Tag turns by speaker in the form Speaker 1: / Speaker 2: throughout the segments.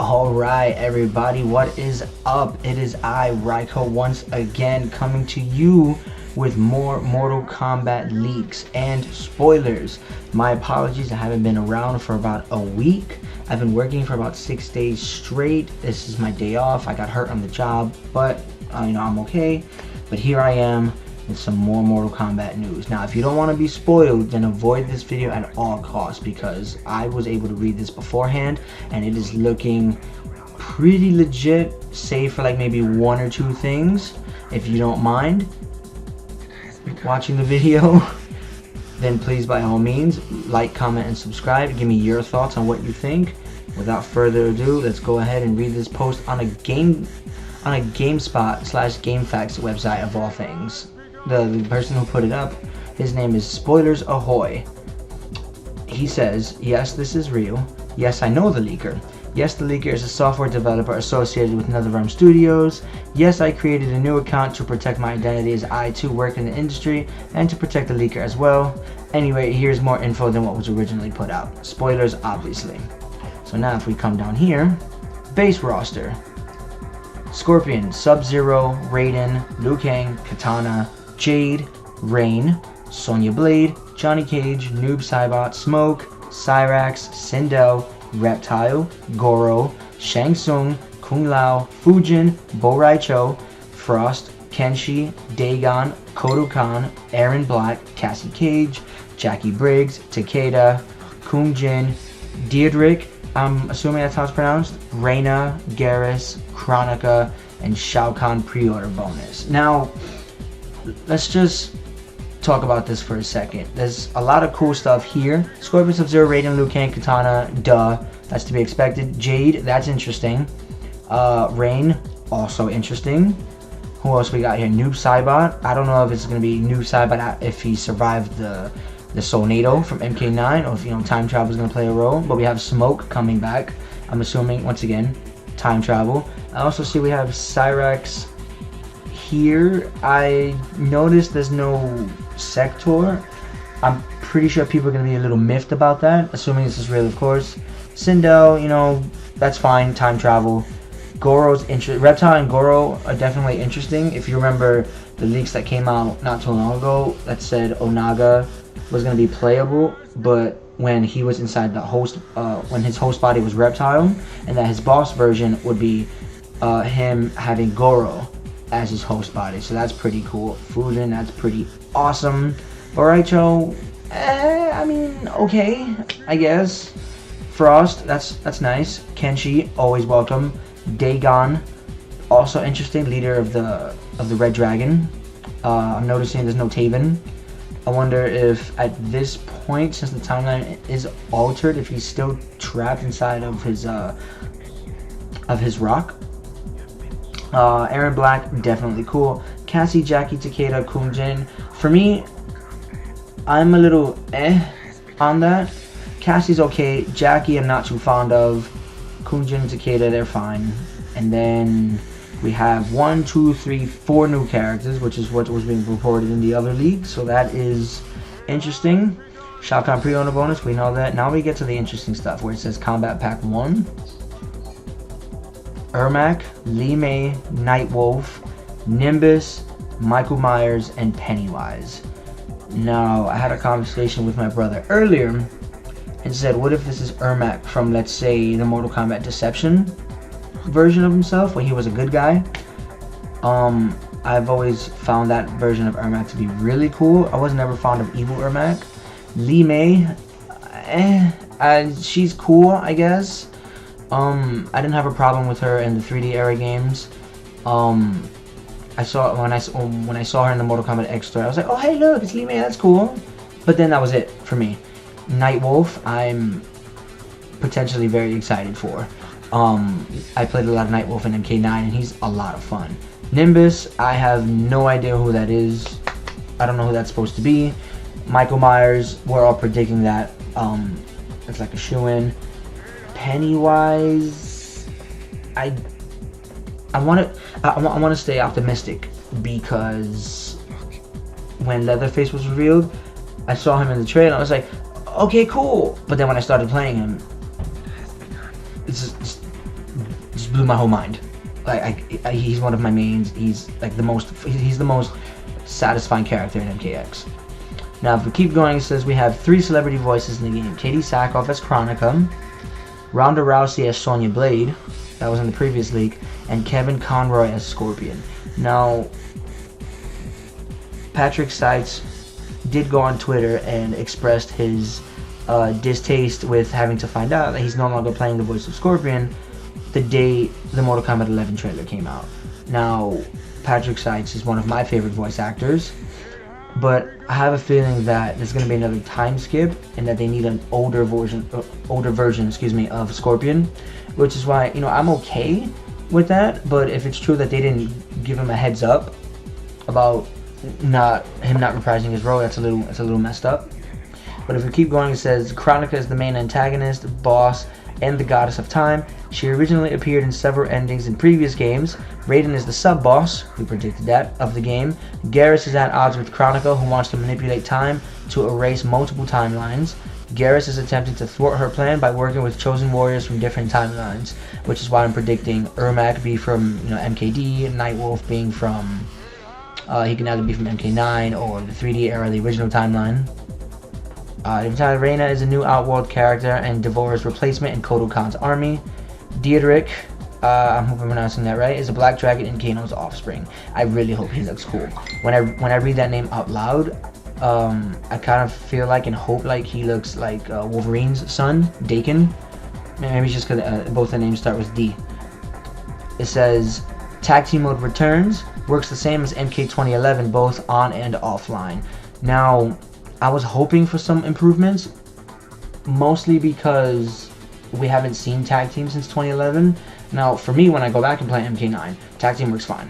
Speaker 1: Alright everybody, what is up? It is I, Raiko, once again coming to you with more Mortal Kombat leaks and spoilers. My apologies, I haven't been around for about a week. I've been working for about 6 days straight. This is my day off. I got hurt on the job, but I'm okay. But here I am with some more Mortal Kombat news. Now, if you don't want to be spoiled, then avoid this video at all costs, because I was able to read this beforehand and it is looking pretty legit, save for like maybe one or two things. If you don't mind watching the video, then please by all means like, comment, and subscribe. Give me your thoughts on what you think. Without further ado, let's go ahead and read this post on a GameSpot / GameFAQs website of all things. The person who put it up, his name is Spoilers Ahoy. He says, yes, this is real. Yes, I know the leaker. Yes, the leaker is a software developer associated with NetherRealm Studios. Yes, I created a new account to protect my identity, as I too work in the industry, and to protect the leaker as well. Anyway, here's more info than what was originally put out. Spoilers, obviously. So now if we come down here, base roster. Scorpion, Sub-Zero, Raiden, Liu Kang, Katana, Jade, Rain, Sonya Blade, Johnny Cage, Noob Saibot, Smoke, Cyrax, Sindel, Reptile, Goro, Shang Tsung, Kung Lao, Fujin, Bo Raicho, Frost, Kenshi, Dagon, Kodokan, Aaron Black, Cassie Cage, Jackie Briggs, Takeda, Kung Jin, Deirdrick, I'm assuming that's how it's pronounced, Reina, Garrus, Chronica, and Shao Kahn pre-order bonus. Now, let's just talk about this for a second. There's a lot of cool stuff here. Scorpion, Sub-Zero, Raiden, Liu Kang, Katana, duh, that's to be expected. Jade, that's interesting. Rain, also interesting. Who else we got here? Noob Saibot. I don't know if it's going to be Noob Saibot if he survived the Solnado from MK9, or if time travel is going to play a role. But we have Smoke coming back. I'm assuming, once again, time travel. I also see we have Cyrax here. I noticed there's no Sector. I'm pretty sure people are going to be a little miffed about that, assuming this is real, of course. Sindel, that's fine, time travel. Goro's interesting. Reptile and Goro are definitely interesting. If you remember the leaks that came out not too long ago that said Onaga was going to be playable, but when he was inside the host, when his host body was Reptile, and that his boss version would be him having Goro as his host body. So that's pretty cool. Fujin, that's pretty awesome. Boraicho, okay, I guess. Frost, that's nice. Kenshi, always welcome. Dagon, also interesting, leader of the Red Dragon. I'm noticing there's no Taven. I wonder if at this point, since the timeline is altered, if he's still trapped inside of his rock. Aaron Black, definitely cool. Cassie, Jackie, Takeda, Kung Jin. For me, I'm a little on that. Cassie's okay. Jackie, I'm not too fond of. Kung Jin and Takeda, they're fine. And then we have 4 new characters, which is what was being reported in the other league. So that is interesting. Shao Kahn pre-owner bonus, we know that. Now we get to the interesting stuff where it says Combat Pack 1. Ermac, Li Mei, Nightwolf, Nimbus, Michael Myers, and Pennywise. Now, I had a conversation with my brother earlier and said, what if this is Ermac from, let's say, the Mortal Kombat Deception version of himself, when he was a good guy? I've always found that version of Ermac to be really cool. I was never fond of evil Ermac. Li Mei, she's cool, I guess. I didn't have a problem with her in the 3D era games. I saw when I saw her in the Mortal Kombat X story, I was like, oh hey look, it's Li Mei, that's cool. But then that was it for me. Nightwolf, I'm potentially very excited for. I played a lot of Nightwolf in MK9 and he's a lot of fun. Nimbus, I have no idea who that is. I don't know who that's supposed to be. Michael Myers, we're all predicting that. It's like a shoo-in. Pennywise, I want to stay optimistic, because when Leatherface was revealed, I saw him in the trailer and I was like, okay, cool. But then when I started playing him, it's just blew my whole mind. Like he's one of my mains. He's like the most satisfying character in MKX. Now if we keep going, it says we have 3 celebrity voices in the game. Katie Sackhoff as Chronica, Ronda Rousey as Sonya Blade, that was in the previous leak, and Kevin Conroy as Scorpion. Now Patrick Seitz did go on Twitter and expressed his distaste with having to find out that he's no longer playing the voice of Scorpion the day the Mortal Kombat 11 trailer came out. Now, Patrick Seitz is one of my favorite voice actors, but I have a feeling that there's going to be another time skip and that they need an older version, of Scorpion, which is why, you know, I'm okay with that. But if it's true that they didn't give him a heads up about him not reprising his role, that's a little messed up. But if we keep going, it says Chronica is the main antagonist, boss, and the goddess of time. She originally appeared in several endings in previous games. Raiden is the sub-boss, we predicted that, of the game. Garrus is at odds with Chronica, who wants to manipulate time to erase multiple timelines. Garrus is attempting to thwart her plan by working with chosen warriors from different timelines, which is why I'm predicting Ermac be from, you know, MKD, Nightwolf being from, he can either be from MK9 or the 3D era, the original timeline. Reina is a new Outworld character and Devora's replacement in Kotal Khan's army. Diedrich, I hope I'm pronouncing that right, is a black dragon in Kano's offspring. I really hope he looks cool. When I read that name out loud, I kind of feel like and hope like he looks like Wolverine's son, Dakin. Maybe it's just because both the names start with D. It says tag team mode returns, works the same as MK 2011, both on and offline. Now, I was hoping for some improvements, mostly because we haven't seen tag team since 2011. Now, for me, when I go back and play MK9, tag team works fine.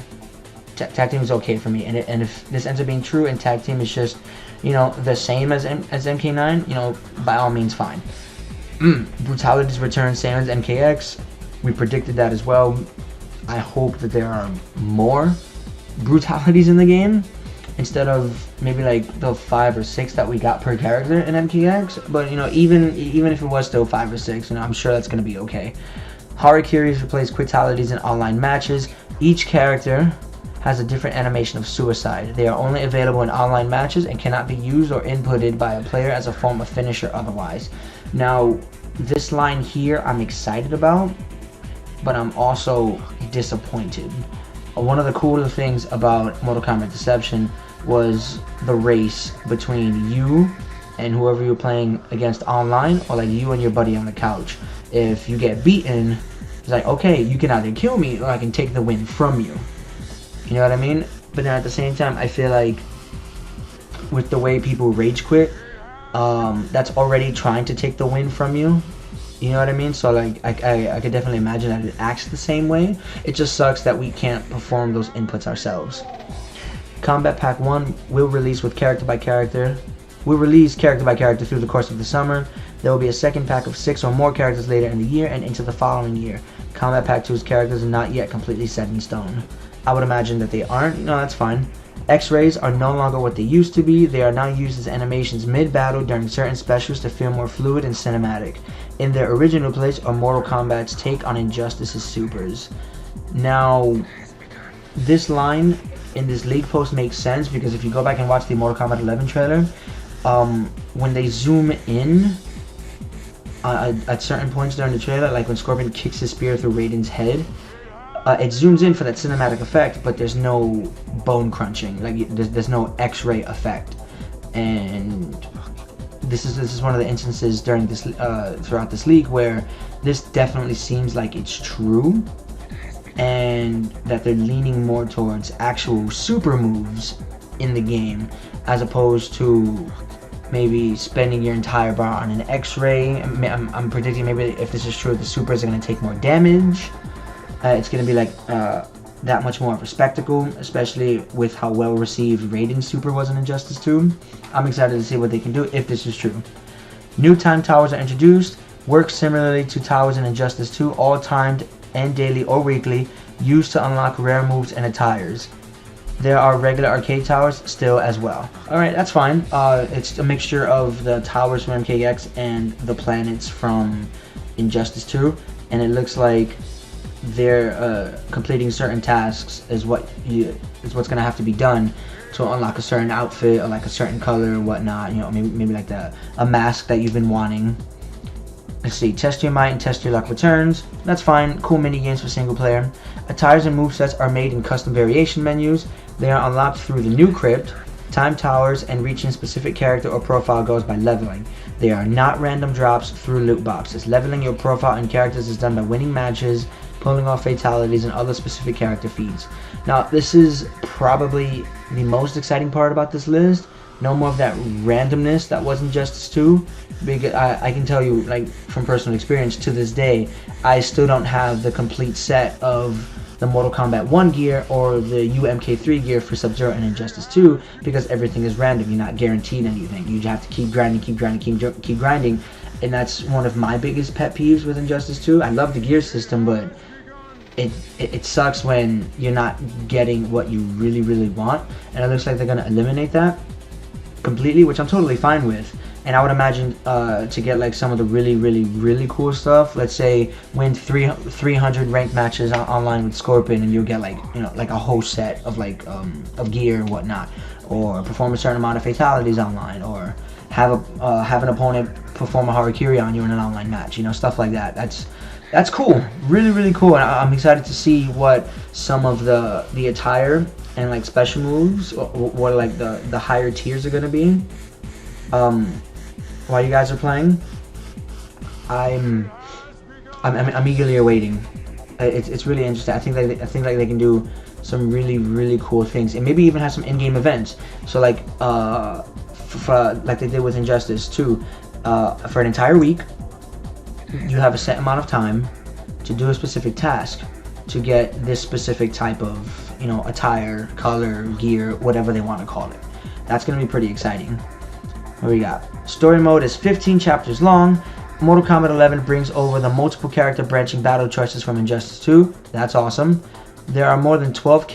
Speaker 1: Tag team is okay for me, and if this ends up being true and tag team is just, you know, the same as MK9, you know, by all means, fine. Brutality's return, same as MKX. We predicted that as well. I hope that there are more brutalities in the game, instead of maybe like the 5 or 6 that we got per character in MKX. But you know, even if it was still 5 or 6, you know, I'm sure that's gonna be okay. Harakiris replace Quitalities in online matches. Each character has a different animation of suicide. They are only available in online matches and cannot be used or inputted by a player as a form of finisher otherwise. Now, this line here I'm excited about, but I'm also disappointed. One of the cooler things about Mortal Kombat Deception was the race between you and whoever you're playing against online, or like you and your buddy on the couch. If you get beaten, it's like, okay, you can either kill me or I can take the win from you. You know what I mean? But then at the same time, I feel like with the way people rage quit, that's already trying to take the win from you. You know what I mean? So like, I could definitely imagine that it acts the same way. It just sucks that we can't perform those inputs ourselves. Combat Pack 1 will release character by character through the course of the summer. There will be a second pack of 6 or more characters later in the year and into the following year. Combat Pack 2's characters are not yet completely set in stone. I would imagine that they aren't. No, that's fine. X-rays are no longer what they used to be. They are now used as animations mid-battle during certain specials to feel more fluid and cinematic. In their original place are Mortal Kombat's take on Injustice's supers. Now, this line in this leak post makes sense because if you go back and watch the Mortal Kombat 11 trailer, when they zoom in at certain points during the trailer, like when Scorpion kicks his spear through Raiden's head, it zooms in for that cinematic effect, but there's no bone crunching, like there's no X-ray effect. And this is one of the instances during this throughout this leak where this definitely seems like it's true, and that they're leaning more towards actual super moves in the game as opposed to maybe spending your entire bar on an X-ray. I'm predicting maybe if this is true, the supers are going to take more damage. It's going to be like that much more of a spectacle, especially with how well received Raiden's super was in Injustice 2. I'm excited to see what they can do if this is true. New time towers are introduced, work similarly to towers in Injustice 2, all timed and daily or weekly, used to unlock rare moves and attires. There are regular arcade towers still as well. Alright, that's fine. It's a mixture of the towers from MKX and the planets from Injustice 2, and it looks like they're completing certain tasks is what's gonna have to be done to unlock a certain outfit or like a certain color or whatnot. You know, maybe like a mask that you've been wanting. Let's see, test your might and test your luck returns. That's fine. Cool mini games for single player. Attires and movesets are made in custom variation menus. They are unlocked through the new crypt, time towers, and reaching specific character or profile goals by leveling. They are not random drops through loot boxes. Leveling your profile and characters is done by winning matches, pulling off fatalities, and other specific character feeds. Now, this is probably the most exciting part about this list. No more of that randomness that was Injustice 2. Because I can tell you, like, from personal experience, to this day, I still don't have the complete set of the Mortal Kombat 1 gear or the UMK3 gear for Sub-Zero and Injustice 2 because everything is random. You're not guaranteed anything. You just have to keep grinding, keep grinding. And that's one of my biggest pet peeves with Injustice 2. I love the gear system, but it sucks when you're not getting what you really want. And it looks like they're going to eliminate that completely, which I'm totally fine with. And I would imagine to get like some of the really cool stuff, let's say win 300 ranked matches online with Scorpion, and you'll get like, you know, like a whole set of like of gear and whatnot, or perform a certain amount of fatalities online, or have an opponent perform a harakiri on you in an online match, you know, stuff like that. That's cool, really cool, and I'm excited to see what some of the attire and like special moves, or what like the higher tiers are gonna be. While you guys are playing, I'm eagerly awaiting. It's really interesting. I think like they can do some really cool things, and maybe even have some in-game events. So like like they did with Injustice 2, for an entire week, you have a set amount of time to do a specific task to get this specific type of, you know, attire, color, gear, whatever they want to call it. That's gonna be pretty exciting. What we got? Story mode is 15 chapters long. Mortal Kombat 11 brings over the multiple character branching battle choices from Injustice 2. That's awesome. There are more than 12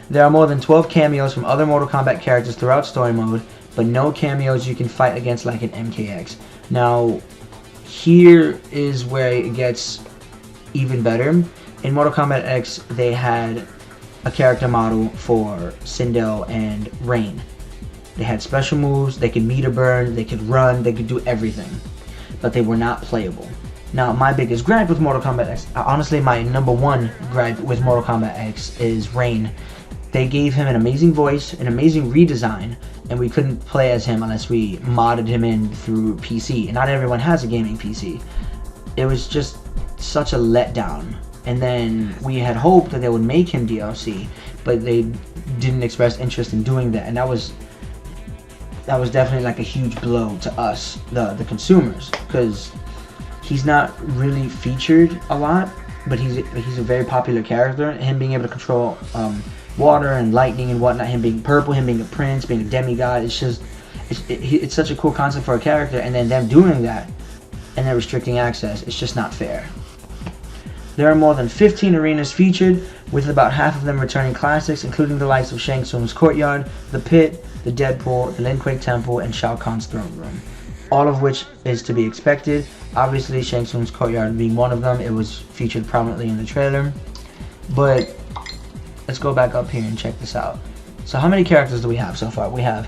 Speaker 1: There are more than 12 cameos from other Mortal Kombat characters throughout story mode, but no cameos you can fight against like an MKX. Now, here is where it gets even better. In Mortal Kombat X, they had a character model for Sindel and Rain. They had special moves, they could meter burn, they could run, they could do everything. But they were not playable. Now, my biggest gripe with Mortal Kombat X, honestly my number one gripe with Mortal Kombat X is Rain. They gave him an amazing voice, an amazing redesign, and we couldn't play as him unless we modded him in through PC. And not everyone has a gaming PC. It was just such a letdown. And then we had hoped that they would make him DLC, but they didn't express interest in doing that. And that was definitely like a huge blow to us, the consumers, because he's not really featured a lot, but he's a very popular character. Him being able to control water and lightning and whatnot, him being purple, him being a prince, being a demigod, it's such a cool concept for a character, and then them doing that and then restricting access, it's just not fair. There are more than 15 arenas featured, with about half of them returning classics, including the likes of Shang Tsung's Courtyard, the Pit, the Deadpool, the Lin Kuei Temple, and Shao Kahn's Throne Room. All of which is to be expected. Obviously, Shang Tsung's Courtyard being one of them. It was featured prominently in the trailer. But let's go back up here and check this out. So how many characters do we have so far? We have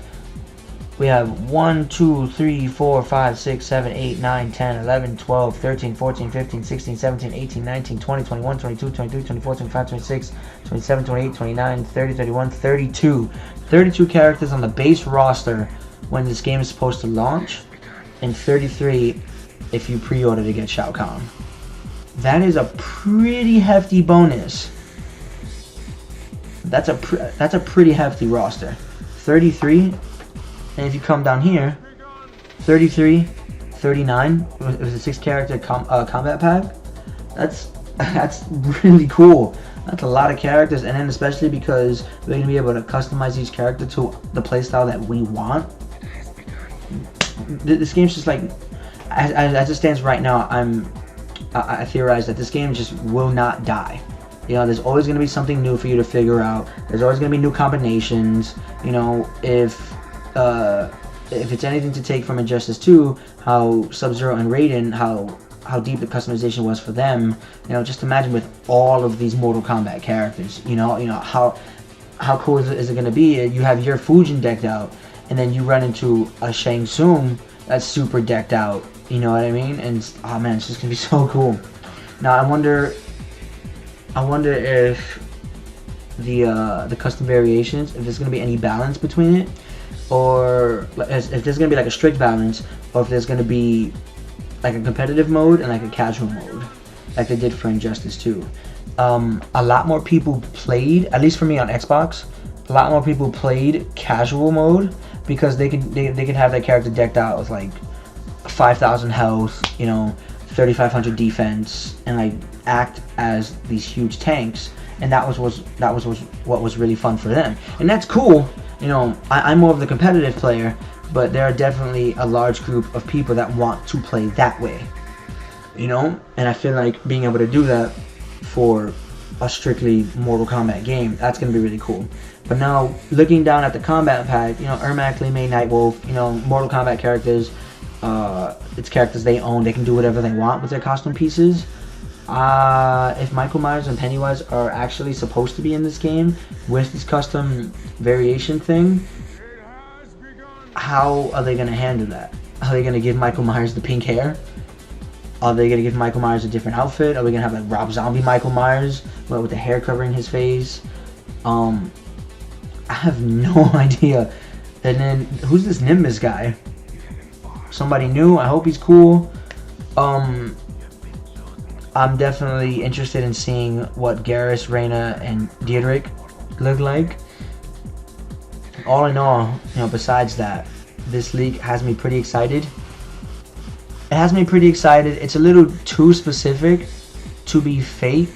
Speaker 1: 1, 2, 3, 4, 5, 6, 7, 8, 9, 10, 11, 12, 13, 14, 15, 16, 17, 18, 19, 20, 21, 22, 23, 24, 25, 26, 27, 28, 29, 30, 31, 32. 32 characters on the base roster when this game is supposed to launch, and 33 if you pre-order to get Shao Kahn. That is a pretty hefty bonus. That's a pretty hefty roster. 33. And if you come down here, 33, 39, it was a 6-character combat pack. That's really cool. That's a lot of characters, and then especially because we're going to be able to customize each character to the playstyle that we want. This game's just like, as it stands right now, I theorize that this game just will not die. You know, there's always going to be something new for you to figure out. There's always going to be new combinations. You know, if it's anything to take from Injustice 2, how Sub-Zero and Raiden, how how deep the customization was for them. You know, just imagine with all of these Mortal Kombat characters. You know how cool is it going to be? You have your Fujin decked out, and then you run into a Shang Tsung that's super decked out. You know what I mean? And oh man, it's just gonna be so cool. Now I wonder if the custom variations, if there's gonna be any balance between it, or if there's gonna be like a strict balance, or if there's gonna be like a competitive mode and like a casual mode, like they did for Injustice 2. A lot more people played, at least for me on Xbox, a lot more people played casual mode because they could have their character decked out with like 5,000 health, you know, 3,500 defense, and like act as these huge tanks, and that was what was really fun for them, and that's cool. You know, I'm more of the competitive player, but there are definitely a large group of people that want to play that way. You know, and I feel like being able to do that for a strictly Mortal Kombat game, that's gonna be really cool. But now looking down at the combat pack, you know, Ermac, Li Mei, Nightwolf, you know, Mortal Kombat characters. It's characters they own. They can do whatever they want with their costume pieces. If Michael Myers and Pennywise are actually supposed to be in this game with this custom variation thing, how are they going to handle that? Are they going to give Michael Myers the pink hair? Are they going to give Michael Myers a different outfit? Are we going to have like Rob Zombie Michael Myers with the hair covering his face? I have no idea. And then who's this Nimbus guy? Somebody new. I hope he's cool. I'm definitely interested in seeing what Garrus, Reyna, and Diedrich look like. All in all, you know, besides that, this leak has me pretty excited. It has me pretty excited. It's a little too specific to be fake.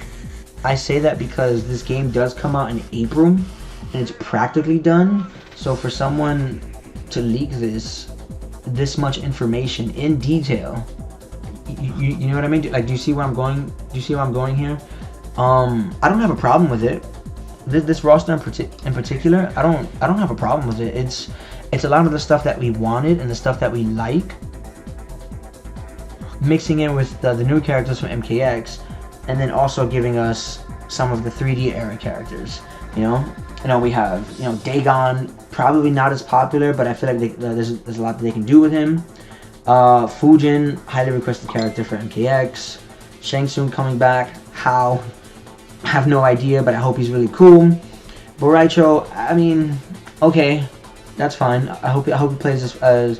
Speaker 1: I say that because this game does come out in April, and it's practically done. So for someone to leak this much information in detail, you know what I mean? Like, do you see where I'm going? Do you see where I'm going here? I don't have a problem with it. This roster in particular, I don't have a problem with it. It's a lot of the stuff that we wanted and the stuff that we like, mixing in with the new characters from MKX, and then also giving us some of the 3D era characters. You know, we have, you know, Dagon, probably not as popular, but I feel like there's a lot that they can do with him. Fujin, highly requested character for MKX. Shang Tsung coming back. How? I have no idea, but I hope he's really cool. Boraicho, I mean, okay, that's fine. I hope he plays I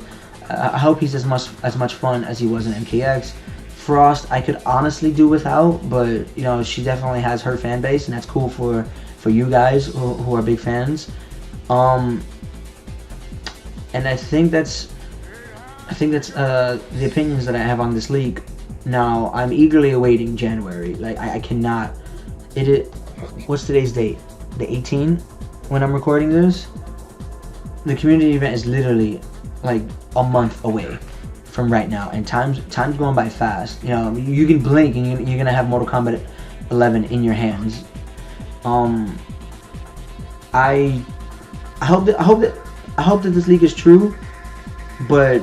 Speaker 1: hope he's as much fun as he was in MKX. Frost, I could honestly do without, but you know, she definitely has her fan base, and that's cool for you guys who are big fans. And I think that's the opinions that I have on this leak. Now I'm eagerly awaiting January. Like I cannot. What's today's date? The 18th when I'm recording this. The community event is literally like a month away from right now, and time's going by fast. You know, you can blink and you're gonna have Mortal Kombat 11 in your hands. I hope that this leak is true, but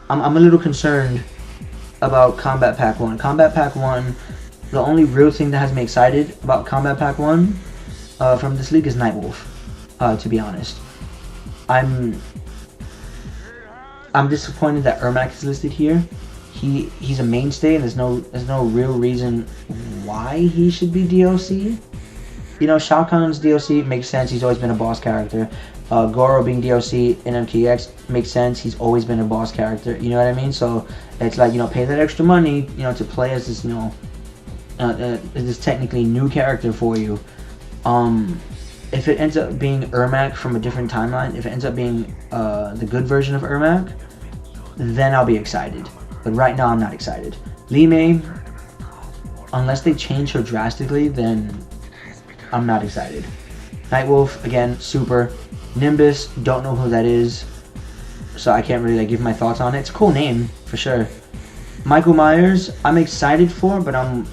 Speaker 1: I'm a little concerned about Kombat Pack 1. Kombat Pack 1, the only real thing that has me excited about Kombat Pack 1 from this leak is Nightwolf, to be honest. I'm disappointed that Ermac is listed here. He's a mainstay, and there's no real reason why he should be DLC. You know, Shao Kahn's DLC makes sense. He's always been a boss character. Goro being DLC in MKX makes sense. He's always been a boss character. You know what I mean? So it's like, you know, pay that extra money, you know, to play as this, you know, this technically new character for you. If it ends up being Ermac from a different timeline, if it ends up being the good version of Ermac, then I'll be excited. But right now, I'm not excited. Li Mei, unless they change her drastically, then I'm not excited. Nightwolf, again, super. Nimbus, don't know who that is, so I can't really like give my thoughts on it. It's a cool name for sure. Michael Myers, I'm excited for, but I'm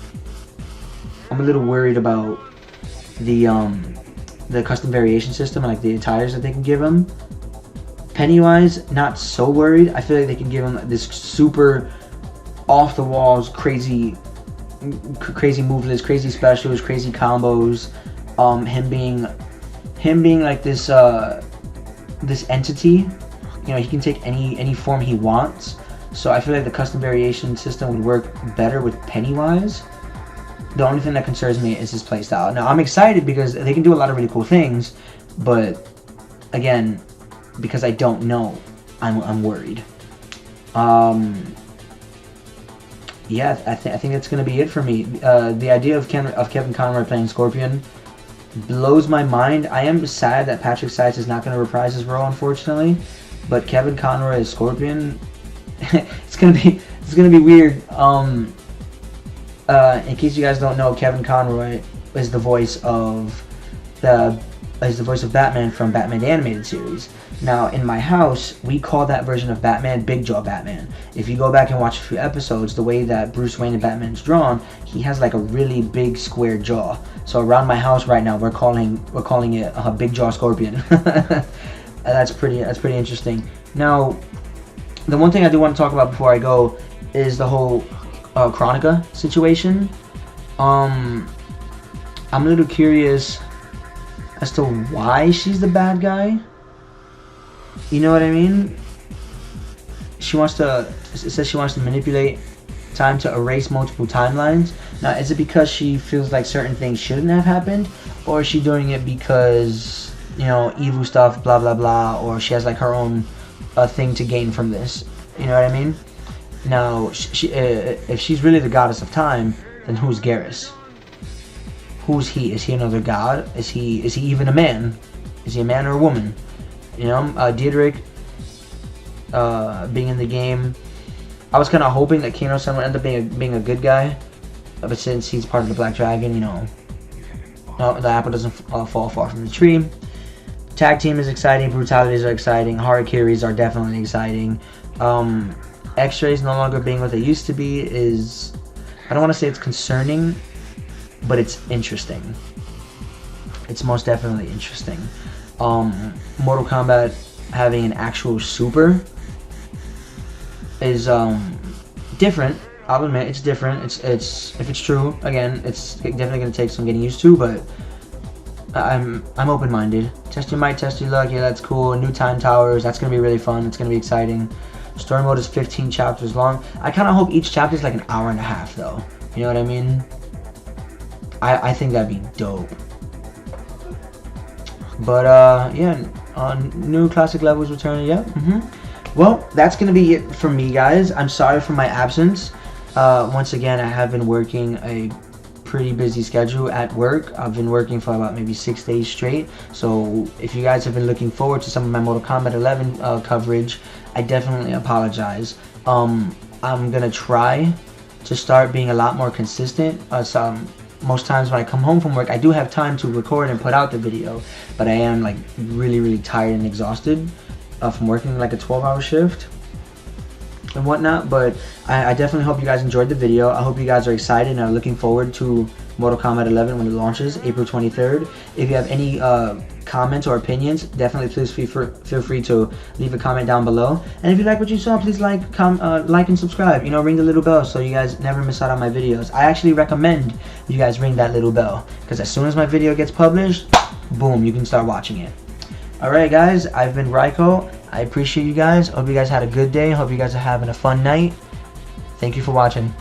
Speaker 1: a little worried about the custom variation system and like the attires that they can give him. Pennywise, not so worried. I feel like they can give him this super off the walls, crazy move list, crazy specials, crazy combos. Him being like this this entity. You know, he can take any form he wants. So I feel like the custom variation system would work better with Pennywise. The only thing that concerns me is his playstyle. Now I'm excited because they can do a lot of really cool things, but again, because I don't know, I'm worried. Yeah, I think that's gonna be it for me. The idea of Kevin Conroy playing Scorpion blows my mind. I am sad that Patrick Seitz is not gonna reprise his role, unfortunately. But Kevin Conroy as Scorpion, it's gonna be weird. In case you guys don't know, Kevin Conroy is the voice of Batman from Batman the Animated Series. Now, in my house, we call that version of Batman Big Jaw Batman. If you go back and watch a few episodes, the way that Bruce Wayne and Batman's drawn, he has like a really big square jaw. So around my house right now, we're calling it a Big Jaw Scorpion. That's pretty interesting. Now, the one thing I do want to talk about before I go is the whole Chronica situation. I'm a little curious as to why she's the bad guy. You know what I mean? It says she wants to manipulate time to erase multiple timelines. Now, is it because she feels like certain things shouldn't have happened, or is she doing it because, you know, evil stuff, blah blah blah, or she has like her own thing to gain from this? You know what I mean? Now, if she's really the goddess of time, then who's Garrus? Who's he? Is he another god? Is he even a man? Is he a man or a woman? You know, Diedrich being in the game, I was kind of hoping that Kano-san would end up being a good guy, but since he's part of the Black Dragon, you know, the apple doesn't fall far from the tree. Tag team is exciting, brutalities are exciting, harakiris are definitely exciting. X-rays no longer being what they used to be is, I don't want to say it's concerning, but it's interesting. It's most definitely interesting. Mortal Kombat having an actual super is different. I'll admit it's different. It's if it's true, again, it's definitely gonna take some getting used to, but I'm open-minded. Test your might, test your luck. Yeah, that's cool. New time towers. That's gonna be really fun. It's gonna be exciting. Story mode is 15 chapters long. I kind of hope each chapter is like an hour and a half, though. You know what I mean? I think that'd be dope. But yeah, new classic levels returning. Yeah. Well, that's gonna be it for me, guys. I'm sorry for my absence. Once again, I have been working a pretty busy schedule at work. I've been working for about maybe 6 days straight. So if you guys have been looking forward to some of my Mortal Kombat 11 coverage, I definitely apologize. I'm gonna try to start being a lot more consistent. Most times when I come home from work, I do have time to record and put out the video, but I am like really tired and exhausted from working like a 12-hour shift and whatnot. But I definitely hope you guys enjoyed the video. I hope you guys are excited and are looking forward to Mortal Kombat 11 when it launches April 23rd. If you have any comments or opinions, definitely please feel free to leave a comment down below. And if you like what you saw, please like and subscribe. You know, ring the little bell so you guys never miss out on my videos. I actually recommend you guys ring that little bell, because as soon as my video gets published, boom, you can start watching it. Alright guys, I've been Raiko. I appreciate you guys. Hope you guys had a good day. Hope you guys are having a fun night. Thank you for watching.